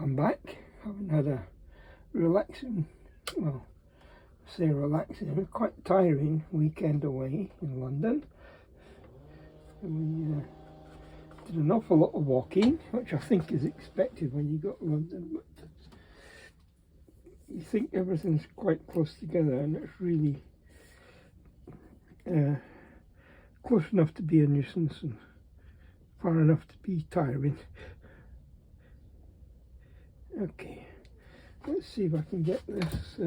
I'm back, haven't had a relaxing, well, say relaxing, quite tiring weekend away in London. We did an awful lot of walking, which I think is expected when you got to London, but you think everything's quite close together and it's really close enough to be a nuisance and far enough to be tiring. Okay, let's see if I can get this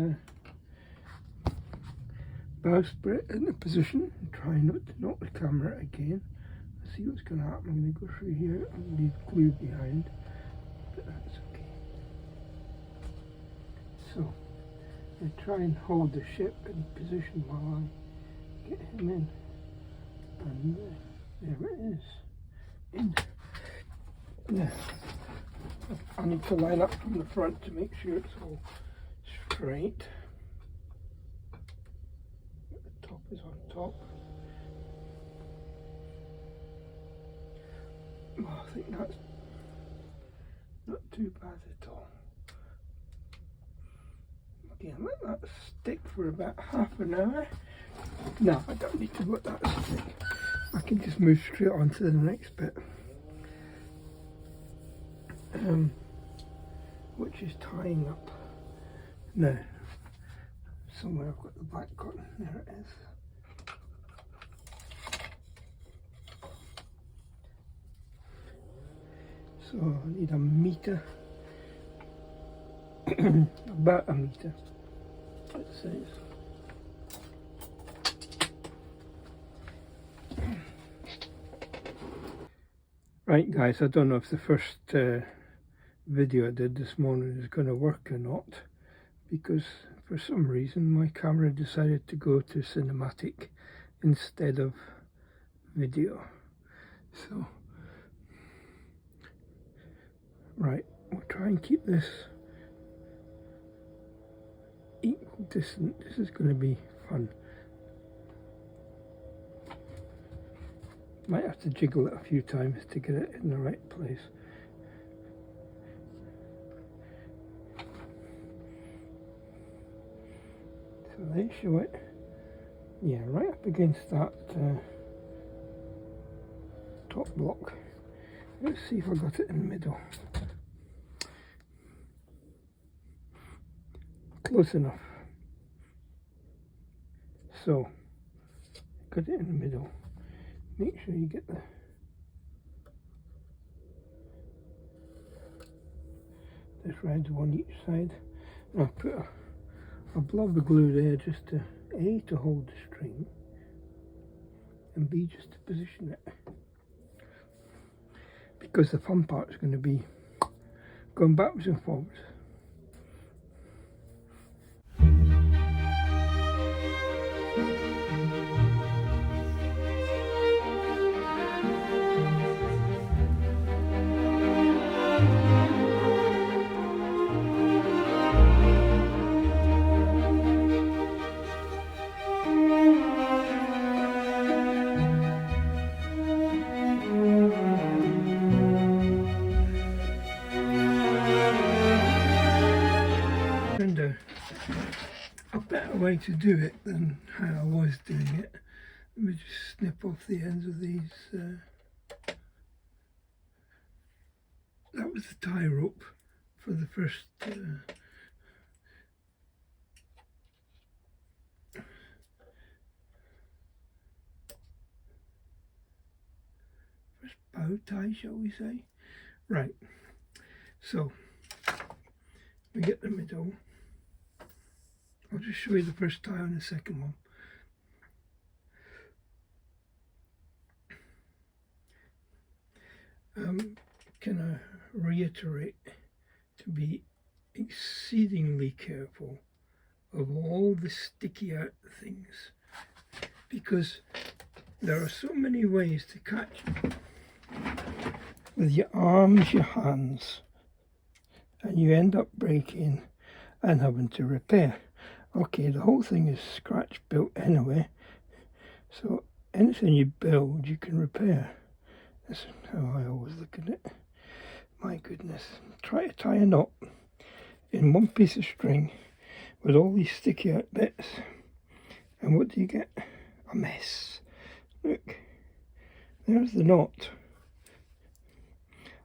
bowsprit into position and try not to knock the camera again. Let's see what's going to happen. I'm going to go through here and leave glue behind, but that's okay. So I try and hold the ship in position while I get him in, and there it is. In. Yeah. I need to line up from the front to make sure it's all straight. The top is on top. Oh, I think that's not too bad at all. Again, let that stick for about half an hour. No, I don't need to let that stick. I can just move straight on to the next bit. Which is tying up. Now, somewhere I've got the black cotton, there it is. So I need a metre, about a metre, it says. Right guys, I don't know if the first video I did this morning is going to work or not, because for some reason my camera decided to go to cinematic instead of video. So right, we'll try and keep this equal distance. This is going to be fun. Might have to jiggle it a few times to get it in the right place. So they show it, yeah, right up against that top block. Let's see if I got it in the middle. Close enough. So, got it in the middle. Make sure you get this red one each side. And I'll put a blob of glue there just to A, to hold the string, and B, just to position it. Because the fun part is going to be going backwards and forwards. A better way to do it than how I was doing it. Let me just snip off the ends of these. That was the tie rope for the first bow tie, shall we say. Right, so we get the middle. I'll just show you the first tie and the second one. Can I reiterate to be exceedingly careful of all the sticky out things, because there are so many ways to catch with your arms, your hands, and you end up breaking and having to repair. Okay, the whole thing is scratch built anyway, so anything you build you can repair. That's how I always look at it. my goodness, try to tie a knot in one piece of string with all these sticky out bits, and what do you get? A mess. Look, there's the knot.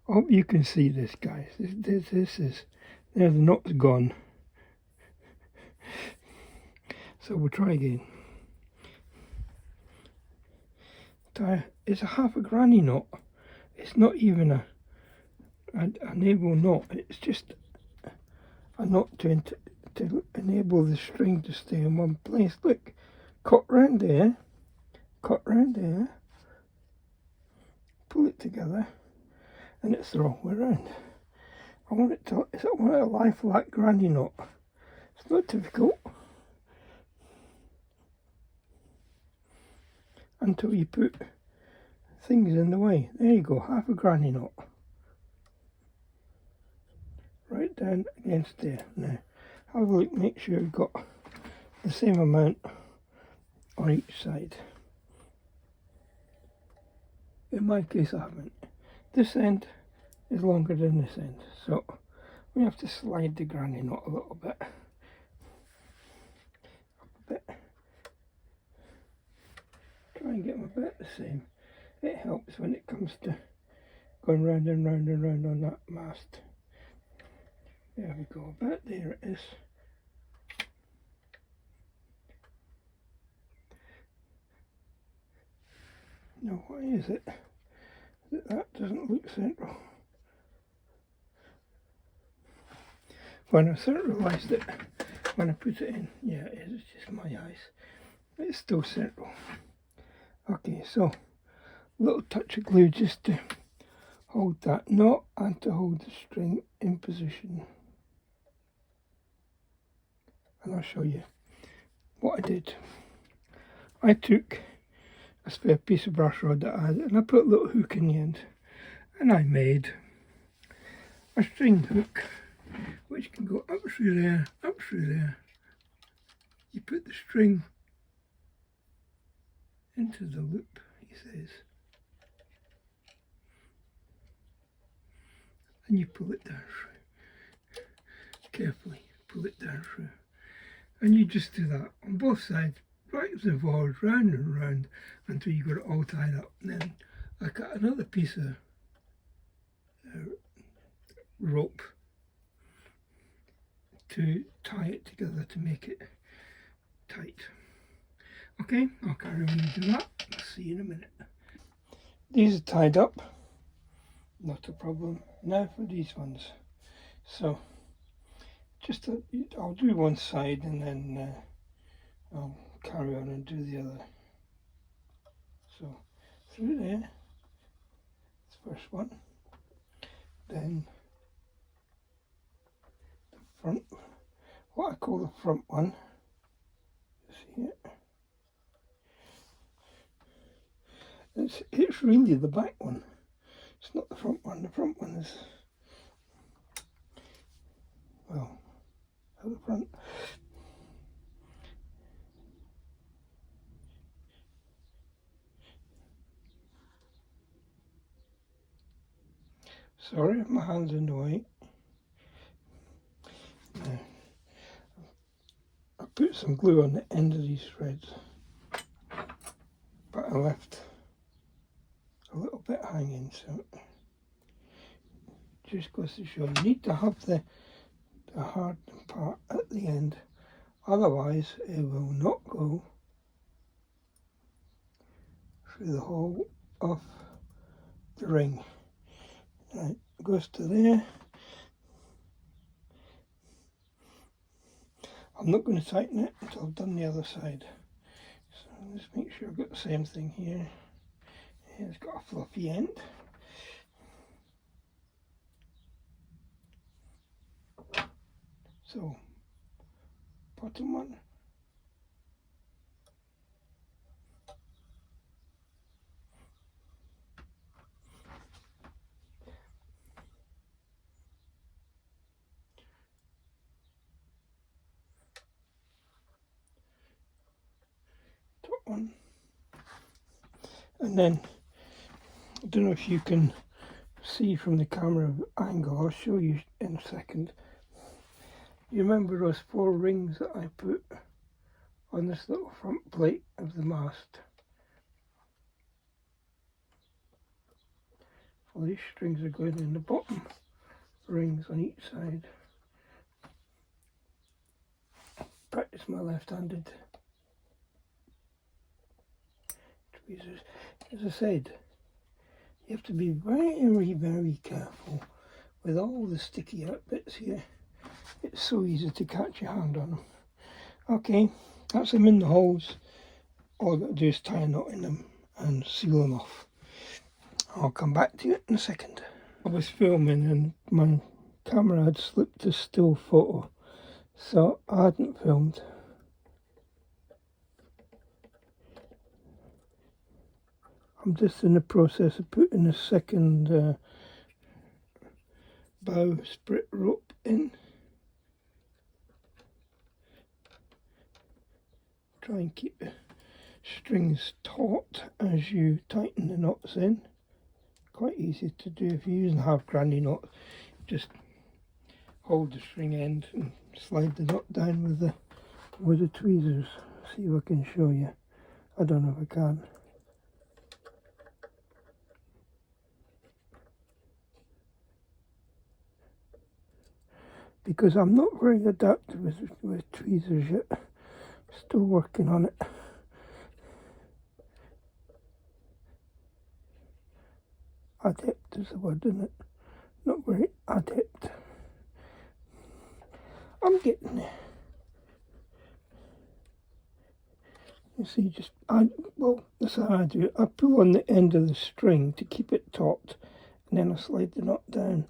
I hope you can see this, guys. This is, there the knot's gone. So we'll try again. It's a half a granny knot. It's not even a enable knot. It's just a knot to enable the string to stay in one place. Look, cut round there, pull it together, and it's the wrong way around. I want it a lie flat granny knot. It's not difficult until you put things in the way. There you go, half a granny knot. Right down against there. Now, have a look, make sure you've got the same amount on each side. In my case I haven't. This end is longer than this end, so we have to slide the granny knot a little bit. Up a bit. Try and get them a bit the same. It helps when it comes to going round and round and round on that mast. There we go, about there it is. Now why is it that that doesn't look central? When I centralised it, when I put it in, yeah it is, it's just my eyes. It's still central. Okay, so a little touch of glue just to hold that knot and to hold the string in position. And I'll show you what I did. I took a spare piece of brush rod that I had and I put a little hook in the end, and I made a string hook which can go up through there, up through there. You put the string into the loop, he says, and you pull it down through. Carefully pull it down through. And you just do that on both sides, backwards and forwards, round and round, until you got it all tied up. And then I cut another piece of rope to tie it together to make it tight. Okay, I'll carry on and do that. I'll see you in a minute. These are tied up, not a problem. Now for these ones. So, I'll do one side and then I'll carry on and do the other. So through there, it's the first one, then the front, what I call the front one, see it? It's really the back one, it's not the front one. The front one is, well, at the front. Sorry if my hand's in the way. Now, I put some glue on the end of these threads, but I left a little bit hanging, so just goes to show you need to have the hard part at the end, otherwise it will not go through the hole of the ring. Right, it goes to there. I'm not going to tighten it until I've done the other side. So just make sure I've got the same thing here. It's got a fluffy end. So, bottom one. Top one. And then, I don't know if you can see from the camera angle. I'll show you in a second. You remember those 4 rings that I put on this little front plate of the mast? Well, these strings are going in the bottom rings on each side. Practice my left-handed tweezers. As I said, you have to be very, very careful with all the sticky out bits here. It's so easy to catch your hand on them. Okay, that's them in the holes. All I've got to do is tie a knot in them and seal them off. I'll come back to you in a second. I was filming and my camera had slipped to still photo, so I hadn't filmed. I'm just in the process of putting a second bowsprit rope in. Try and keep the strings taut as you tighten the knots in. Quite easy to do if you're using half granny knot. Just hold the string end and slide the knot down with the tweezers. See if I can show you. I don't know if I can. Because I'm not very adept with tweezers yet. Still working on it. Adept is the word, isn't it? Not very adept. I'm getting there. You see, well, that's how I do it. I pull on the end of the string to keep it taut, and then I slide the knot down,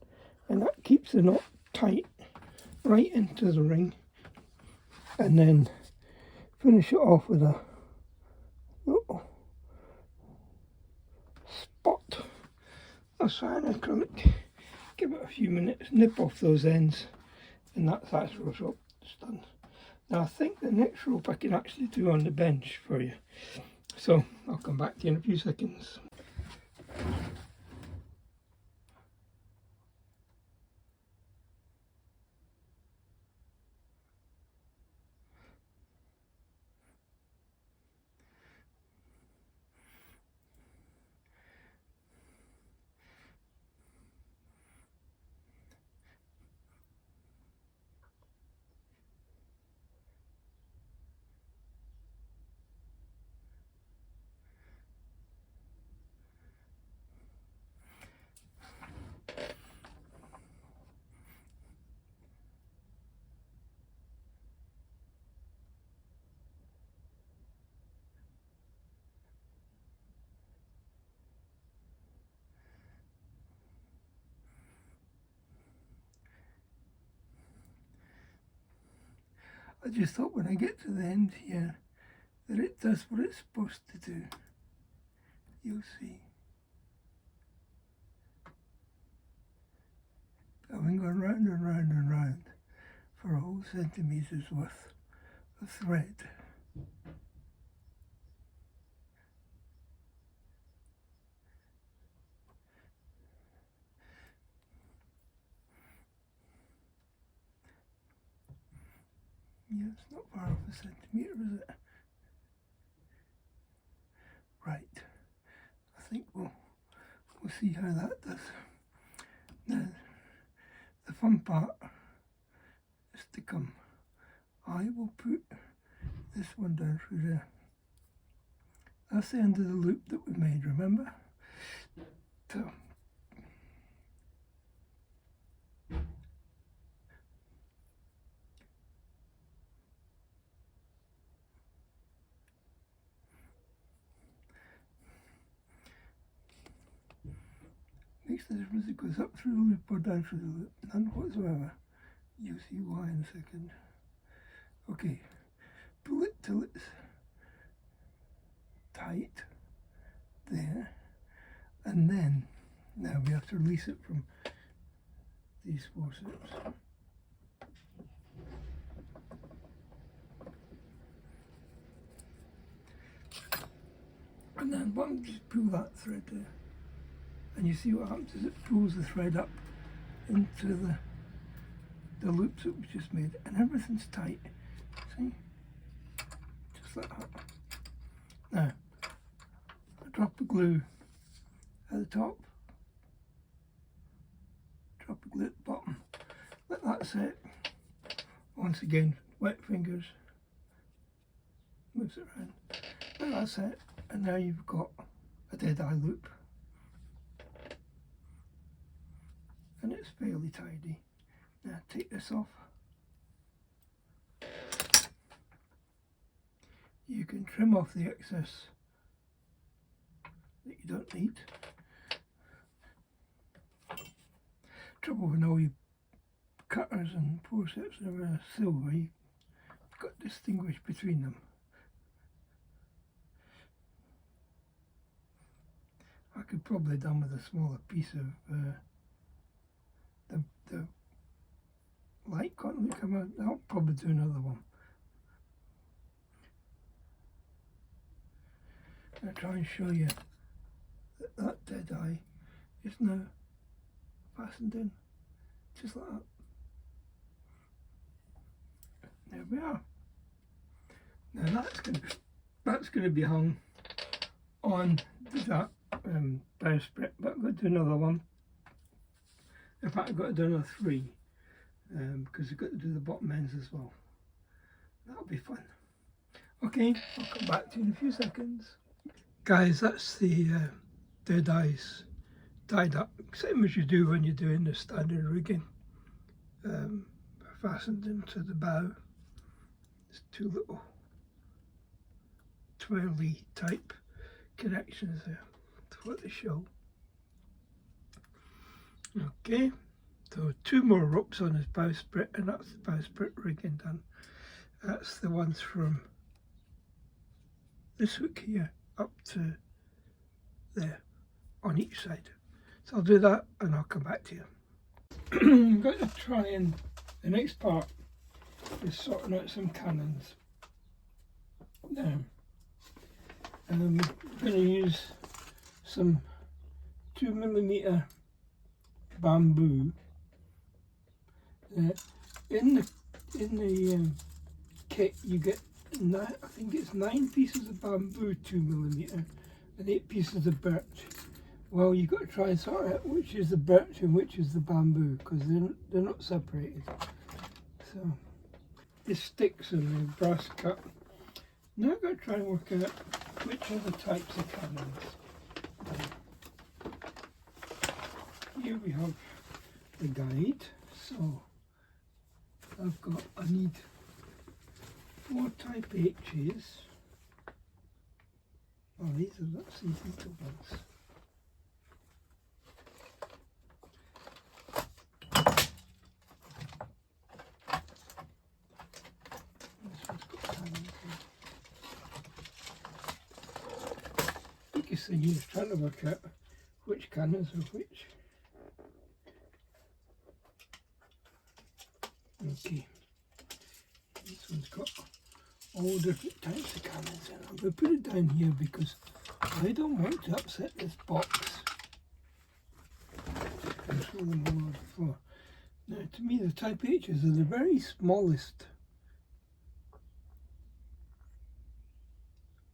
and that keeps the knot tight right into the ring, and then finish it off with a little spot of cyanoacrylic. Give it a few minutes, nip off those ends, and that's rope rope done. Now I think the next rope I can actually do on the bench for you, so I'll come back to you in a few seconds. I just thought when I get to the end here that it does what it's supposed to do. You'll see. I've been going round and round and round for a whole centimetre's worth of thread. Yeah, it's not far off a centimetre, is it? Right. I think we'll see how that does. Now, the fun part is to come. I will put this one down through there. That's the end of the loop that we made, remember? So, makes the difference it goes up through the loop or down through the loop, none whatsoever. You'll see why in a second. Okay, pull it till it's tight there, and then now we have to release it from these forceps. And then just pull that thread there, and you see what happens is it pulls the thread up into the loops that we just made, and everything's tight. See? Just like that. Now, I drop the glue at the top, drop the glue at the bottom, let that set. Once again, wet fingers, moves it around, let that set, and now you've got a dead eye loop. And it's fairly tidy. Now take this off. You can trim off the excess that you don't need. Trouble with all your cutters and forceps that are silver, you've got to distinguish between them. I could probably have done with a smaller piece of the light cotton that come out. I'll probably do another one. I'll try and show you that that dead eye is now fastened in, just like that. There we are. Now that's going to be hung on that bowsprit, but I'm going to do another one. In fact, I've got to do another 3 because I've got to do the bottom ends as well. That'll be fun. Okay, I'll come back to you in a few seconds. Guys, that's the dead eyes tied up, same as you do when you're doing the standard rigging. Fastened into the bow. There's 2 little twirly type connections there. That's what they show. Okay, so 2 more ropes on his bowsprit, and that's the bowsprit rigging done. That's the ones from this hook here up to there on each side. So I'll do that and I'll come back to you. I'm going to try and, the next part is sorting out some cannons. Now, I'm going to use some 2mm bamboo. In the kit you get, I think it's 9 pieces of bamboo 2mm and 8 pieces of birch. Well, you've got to try and sort out which is the birch and which is the bamboo, because they're not separated. So this sticks in the brass cut. Now I've got to try and work out which are the types of cannons. Here we have the guide. So I need 4 type H's. Oh, these are little ones. Biggest thing here is trying to work out which cannons are which. Okay, this one's got all different types of cannons in. I'm going to put it down here because I don't want to upset this box and throw them all over the floor. Now, to me, the type H's are the very smallest,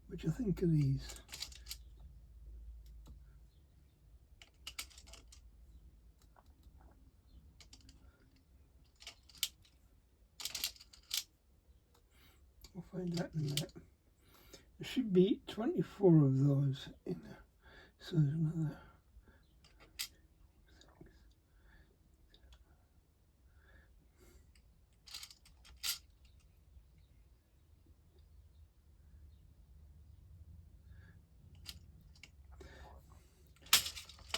which I think are these. We'll find out in a minute. There should be 24 of those in there. So there's another 6.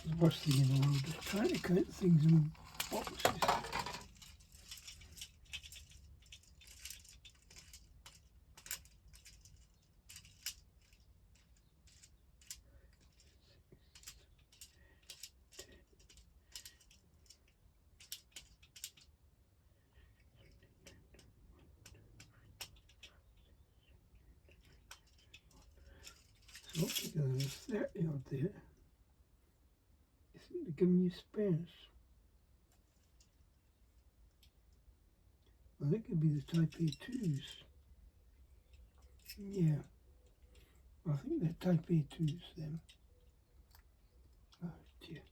It's the worst thing in the world, just trying to count things in boxes. So altogether there's 30 odd there. they're giving you spares. Well, that could be the Type A2s. Yeah, I think they're Type A2s then. Oh dear.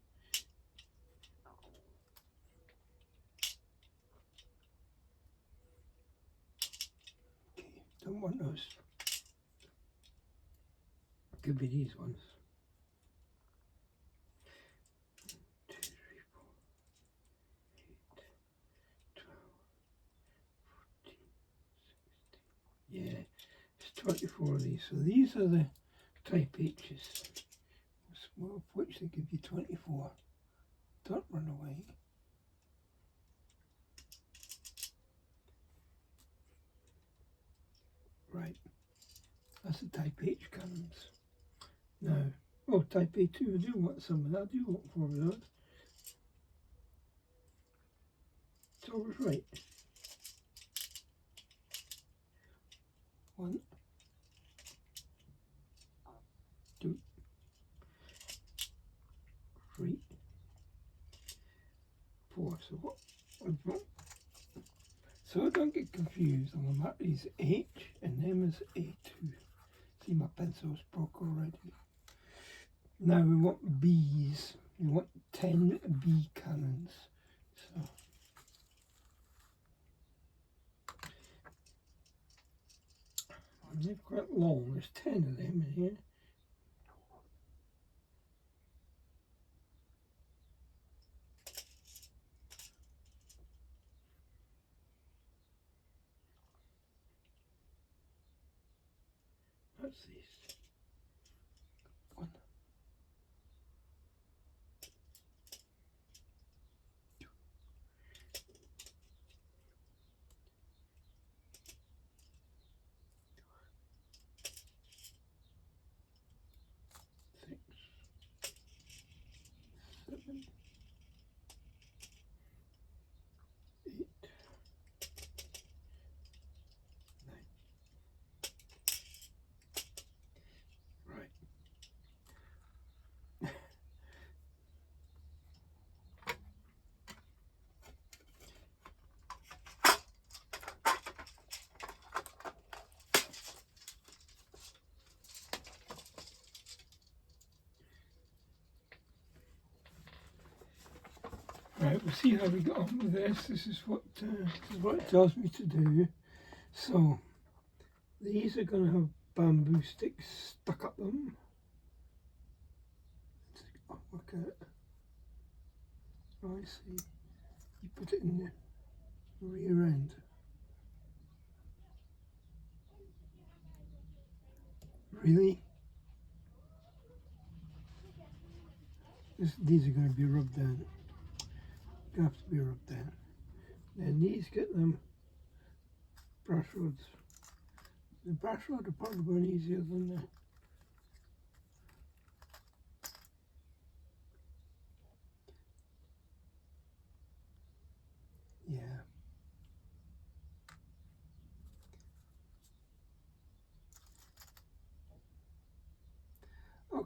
Okay, don't want those. Could be these ones. 2, 3, 4, 8, 12, 14, 16. Yeah, it's 24 of these. So these are the Type H's, of which they give you 24. Don't run away. Right, that's the Type H cannons. Now, oh, Type A2, I do want some of that. I do want 4 of those. It's always right. 1, 2, 3, 4. So what? So I don't get confused, I'm going to mark these H and them as A2. See, my pencil's broke already. Now we want B's. We want 10 B cannons. So they're quite long. There's 10 of them in here. What's these? 1, 2, 6, 7, 8, 9. Right. Right, we'll see how we get on with this. This is what it tells me to do. So these are going to have bamboo sticks stuck up them. Oh, look at it. Oh, I see. You put it in the rear end. Really? These are going to be rubbed down. Have to be rubbed down. Then these get them brush rods. The brush rod are probably going easier than the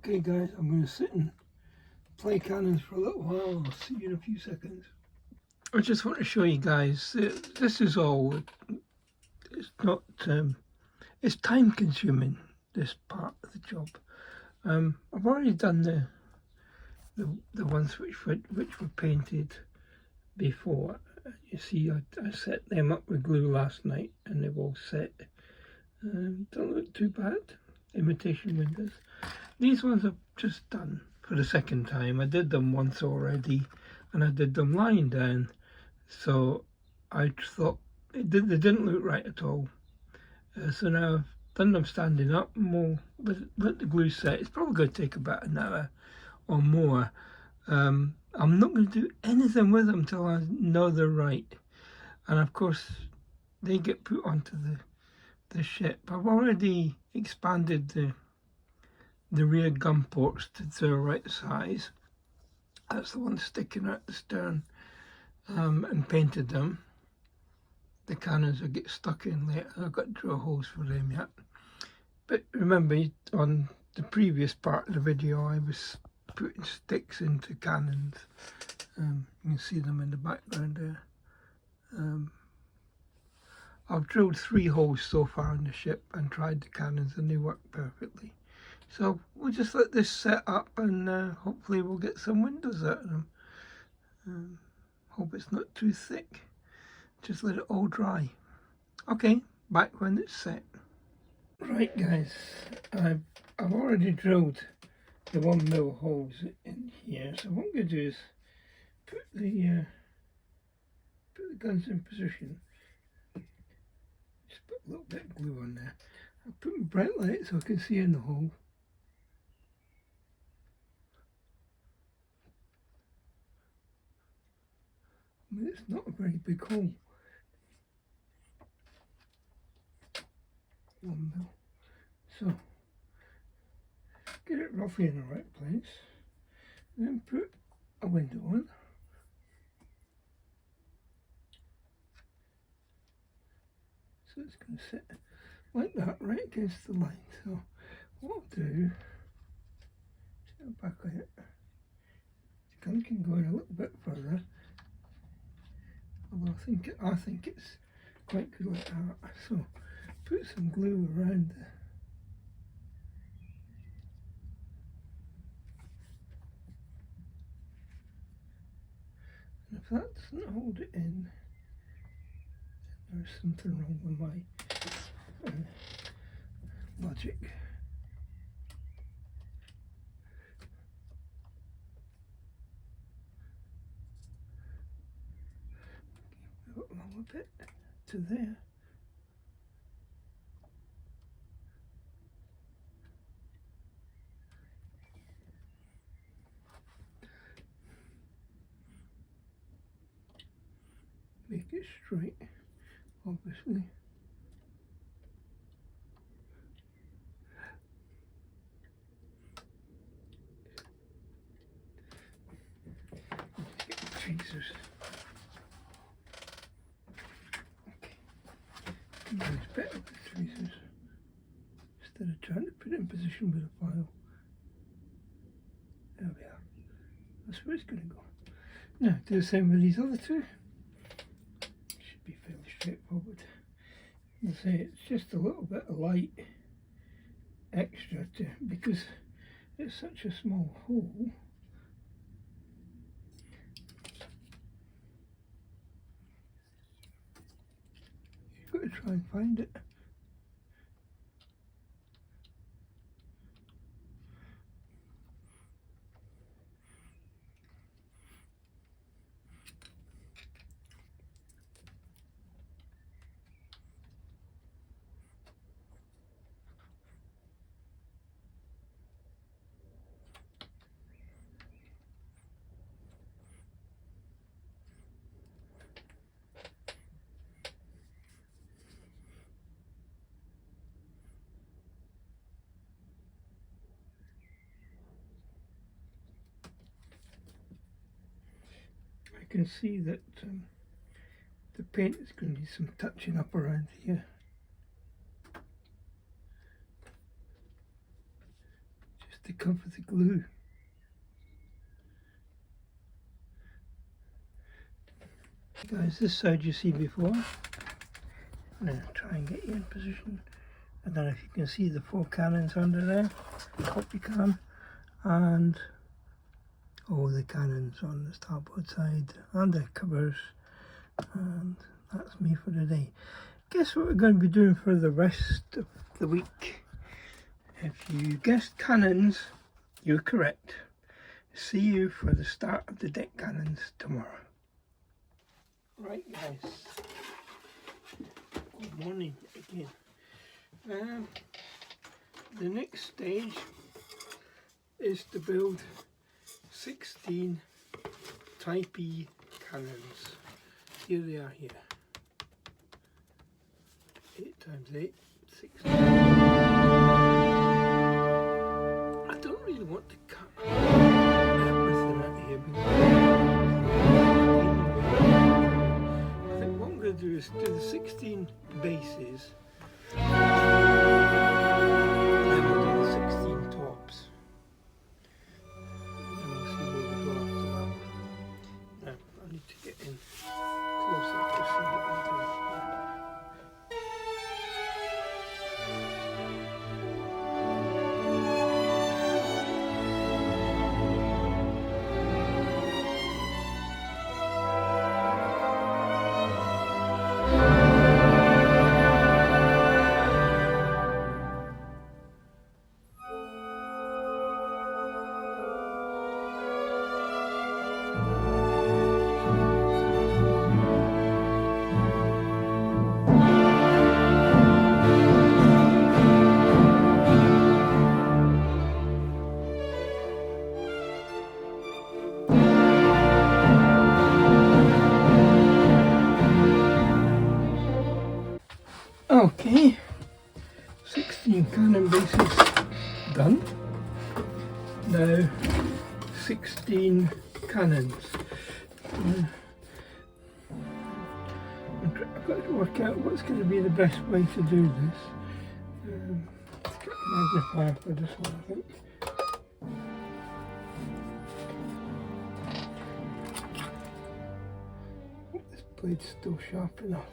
Okay guys, I'm going to sit and play cannons for a little while. I'll see you in a few seconds. I just want to show you guys, this is all, it's not, it's time consuming, this part of the job. I've already done the ones which were painted before. You see, I set them up with glue last night and they've all set. Don't look too bad. Imitation windows. These ones I've just done for the second time. I did them once already and I did them lying down. So I thought they didn't look right at all. So now I've done them standing up and we'll let the glue set. It's probably going to take about an hour or more. I'm not going to do anything with them until I know they're right. And of course they get put onto the ship. I've already expanded the rear gun ports to the right size. That's the one sticking out the stern, and painted them. The cannons will get stuck in later. I've got to drill holes for them yet. But remember, on the previous part of the video I was putting sticks into cannons. You can see them in the background there. I've drilled 3 holes so far in the ship and tried the cannons and they work perfectly. So we'll just let this set up and hopefully we'll get some windows out of them. Hope it's not too thick. Just let it all dry. Okay, back when it's set. Right guys, I've already drilled the 1mm holes in here. So what I'm going to do is put the guns in position. Just put a little bit of glue on there. I'll put my bright light so I can see in the hole. I mean, it's not a very big hole. 1mm. So get it roughly in the right place. Then put a window on. So it's going to sit like that right against the line. So what I'll do, set it back on it. The gun can go in a little bit further. Although I think it's quite good like that. So put some glue around the and if that doesn't hold it in, then there's something wrong with my logic. Go along a bit to there. Make it straight, obviously. Get the tweezers. Okay. It's better with the tweezers instead of trying to put it in position with a file. There we are. That's where it's going to go. Now do the same with these other two. Be fairly straightforward. As I say, it's just a little bit of light extra because it's such a small hole. You've got to try and find it. I can see that the paint is going to need some touching up around here. Just to cover the glue. Guys, this side you see before. I'm going to try and get you in position. I don't know if you can see the 4 cannons under there. I hope you can. And all the cannons on the starboard side and the covers, and that's me for today. Guess what we're going to be doing for the rest of the week? If you guessed cannons, you're correct. See you for the start of the deck cannons tomorrow. Right guys, good morning again. The next stage is to build 16 Type E cannons. Here they are here. 8 times 8, 16. I don't really want to cut everything out here because I think what I'm going to do is do the 16 bases. Then we'll do the 16 tops. cannons. I've got to work out what's going to be the best way to do this. Let's get a magnifier for this one, I think. This blade's still sharp enough.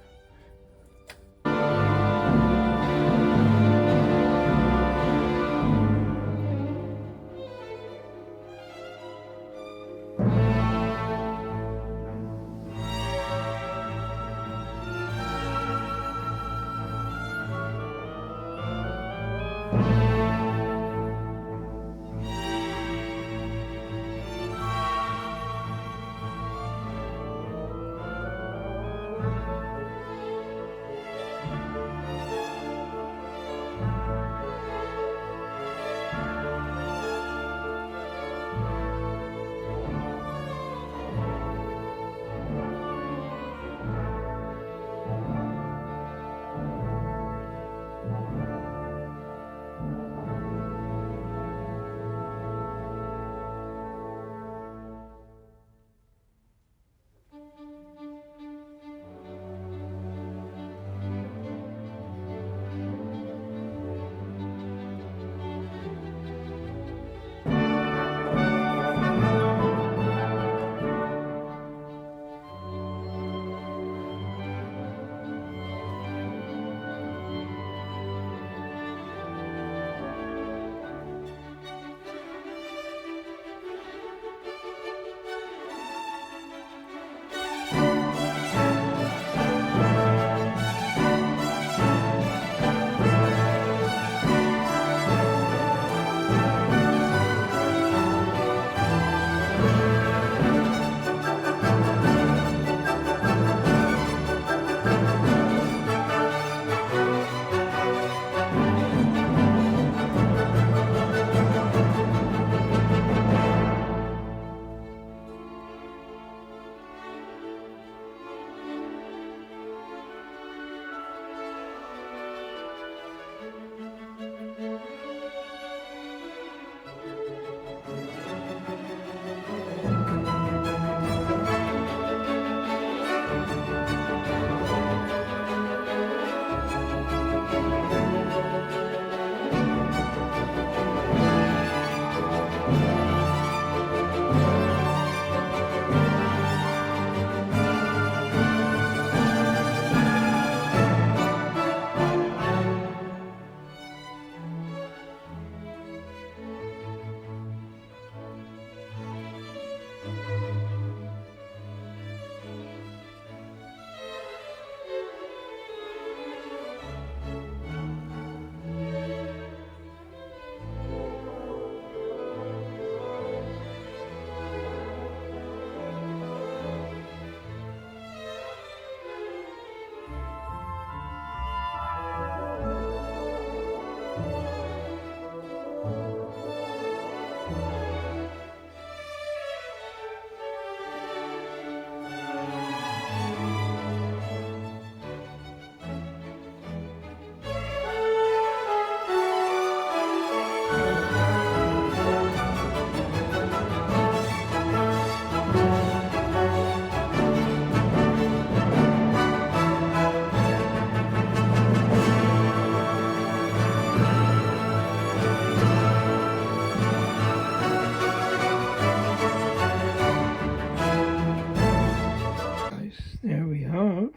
There we have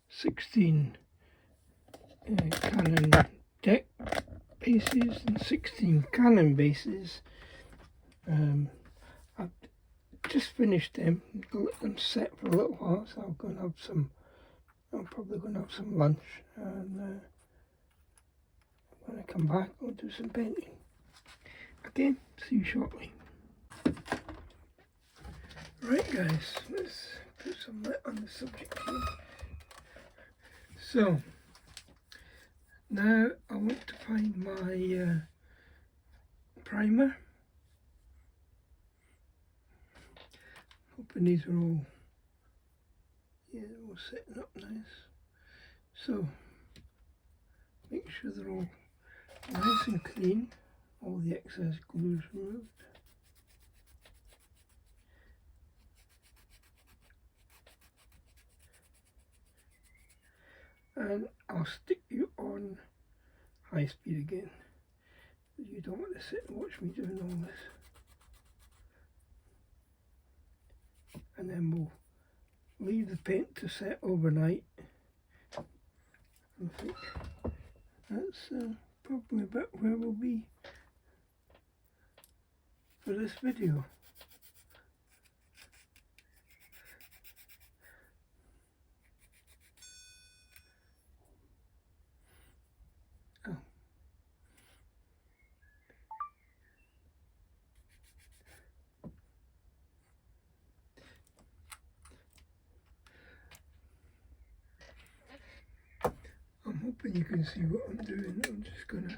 16 cannon deck bases and 16 cannon bases. I've just finished them, let them set for a little while, so I'm going to have some, I'm probably going to have some lunch, and when I come back I'll do some painting. Okay, see you shortly. Right guys, let's put some light on the subject here. So, now I want to find my primer. Hoping these are all, yeah, they're all sitting up nice. So, make sure they're all nice and clean, all the excess glue is removed. and I'll stick you on high speed again. You don't want to sit and watch me doing all this. And then we'll leave the paint to set overnight. I think that's probably about where we'll be for this video. I'm hoping you can see what I'm doing. I'm just going to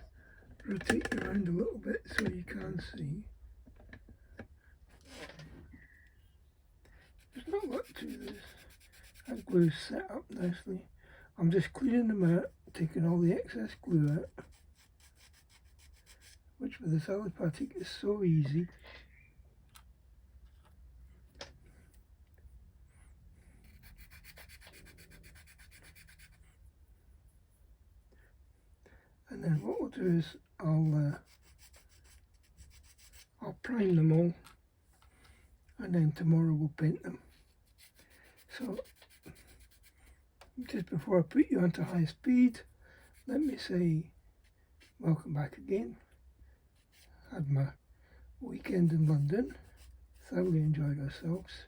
rotate you around a little bit so you can see. There's not a lot to this. That glue's set up nicely. I'm just cleaning them out, taking all the excess glue out, which with this aliphatic is so easy. And then what we'll do is I'll prime them all, and then tomorrow we'll paint them. So just before I put you onto high speed, let me say welcome back again. Had my weekend in London, thoroughly enjoyed ourselves.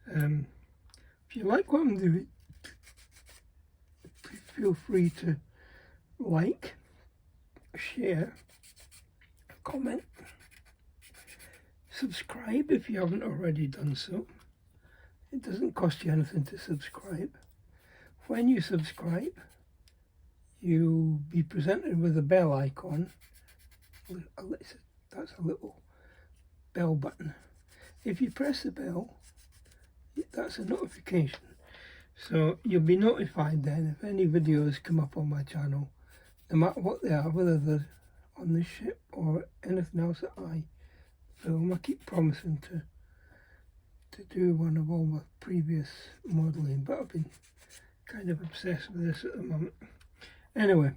If you like what I'm doing, feel free to like, share, comment, subscribe if you haven't already done so. It doesn't cost you anything to subscribe. When you subscribe, you'll be presented with a bell icon. That's a little bell button. If you press the bell, that's a notification. So you'll be notified then if any videos come up on my channel, no matter what they are, whether they're on this ship or anything else that I film. I keep promising to do one of all my previous modelling, but I've been kind of obsessed with this at the moment. Anyway,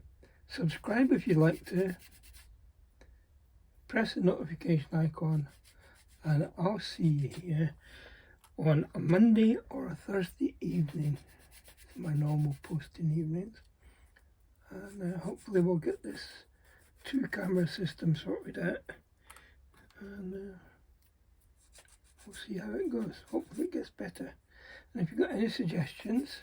subscribe if you'd like to, press the notification icon, and I'll see you here on a Monday or a Thursday evening. It's my normal posting evenings, and hopefully we'll get this 2-camera system sorted out, and we'll see how it goes. Hopefully it gets better. And if you've got any suggestions,